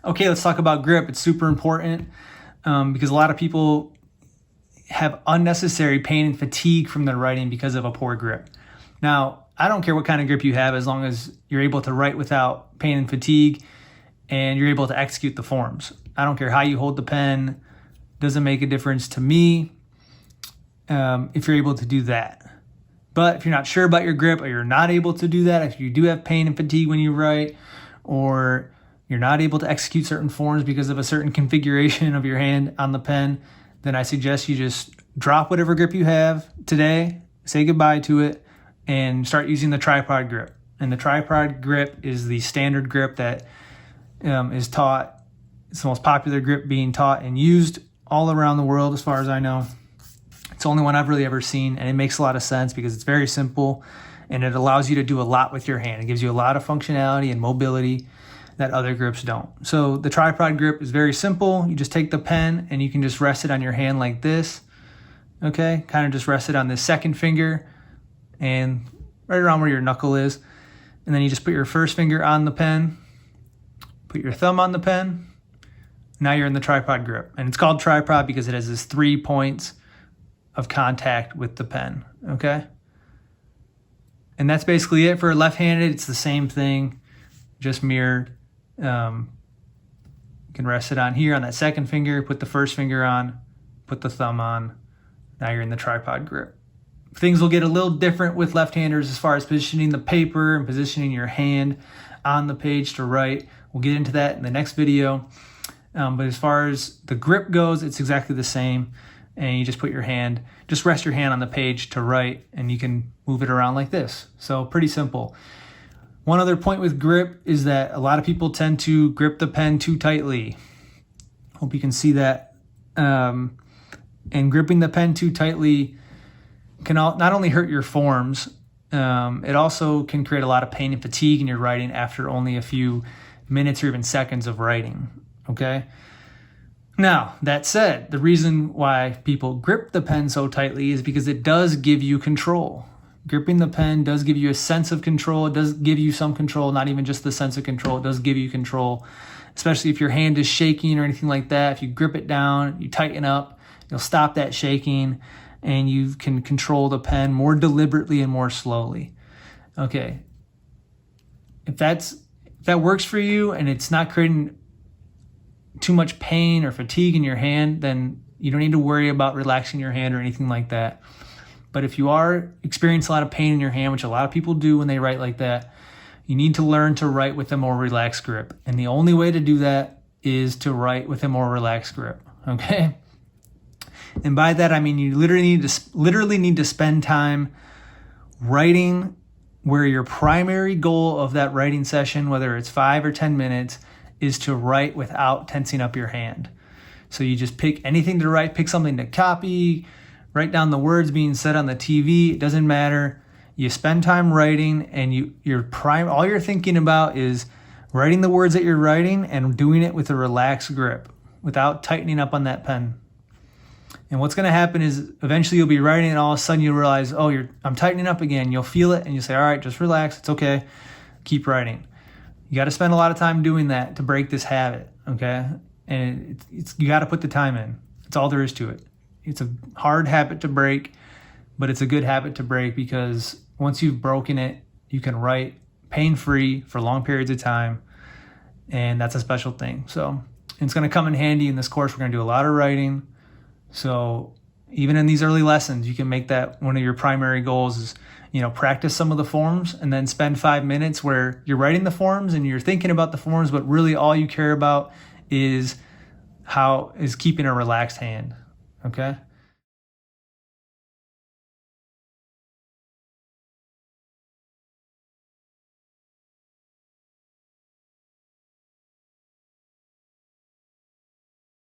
Okay, let's talk about grip. It's super important because a lot of people have unnecessary pain and fatigue from their writing because of a poor grip. Now, I don't care what kind of grip you have as long as you're able to write without pain and fatigue and you're able to execute the forms. I don't care how you hold the pen. Doesn't make a difference to me if you're able to do that. But if you're not sure about your grip or you're not able to do that, if you do have pain and fatigue when you write, or you're not able to execute certain forms because of a certain configuration of your hand on the pen, then I suggest you just drop whatever grip you have today, say goodbye to it, and start using the tripod grip. And the tripod grip is the standard grip that is taught. It's the most popular grip being taught and used all around the world as far as I know. It's the only one I've really ever seen, and it makes a lot of sense because it's very simple and it allows you to do a lot with your hand. It gives you a lot of functionality and mobility that other grips don't. So the tripod grip is very simple. You just take the pen and you can just rest it on your hand like this. Okay, kind of just rest it on this second finger and right around where your knuckle is. And then you just put your first finger on the pen, put your thumb on the pen. Now you're in the tripod grip. And it's called tripod because it has this 3 points of contact with the pen, okay? And that's basically it. For left-handed, it's the same thing, just mirrored. You can rest it on here on that second finger, put the first finger on, put the thumb on. Now you're in the tripod grip. Things will get a little different with left-handers as far as positioning the paper and positioning your hand on the page to write. We'll get into that in the next video. But as far as the grip goes, it's exactly the same. And you just put your hand, just rest your hand on the page to write, and you can move it around like this. So pretty simple. One other point with grip is that a lot of people tend to grip the pen too tightly. Hope you can see that. And gripping the pen too tightly can not only hurt your forms, it also can create a lot of pain and fatigue in your writing after only a few minutes or even seconds of writing, okay? Now, that said, the reason why people grip the pen so tightly is because it does give you control. Gripping the pen does give you a sense of control. It does give you some control, not even just the sense of control. It does give you control, especially if your hand is shaking or anything like that. If you grip it down, you tighten up, you'll stop that shaking, and you can control the pen more deliberately and more slowly. Okay. If that works for you and it's not creating too much pain or fatigue in your hand, then you don't need to worry about relaxing your hand or anything like that. But if you are experiencing a lot of pain in your hand, which a lot of people do when they write like that, you need to learn to write with a more relaxed grip. And the only way to do that is to write with a more relaxed grip, okay? And by that, I mean you literally need to spend time writing where your primary goal of that writing session, whether it's 5 or 10 minutes, is to write without tensing up your hand. So you just pick anything to write, pick something to copy, write down the words being said on the TV. It doesn't matter. You spend time writing, and all you're thinking about is writing the words that you're writing and doing it with a relaxed grip without tightening up on that pen. And what's going to happen is eventually you'll be writing and all of a sudden you'll realize, oh, I'm tightening up again. You'll feel it and you say, all right, just relax. It's okay. Keep writing. You got to spend a lot of time doing that to break this habit, okay? And you got to put the time in. That's all there is to it. It's a hard habit to break, but it's a good habit to break because once you've broken it, you can write pain-free for long periods of time, and that's a special thing. So it's going to come in handy in this course. We're going to do a lot of writing. So even in these early lessons, you can make that one of your primary goals is, practice some of the forms and then spend 5 minutes where you're writing the forms and you're thinking about the forms, but really all you care about is keeping a relaxed hand. Okay?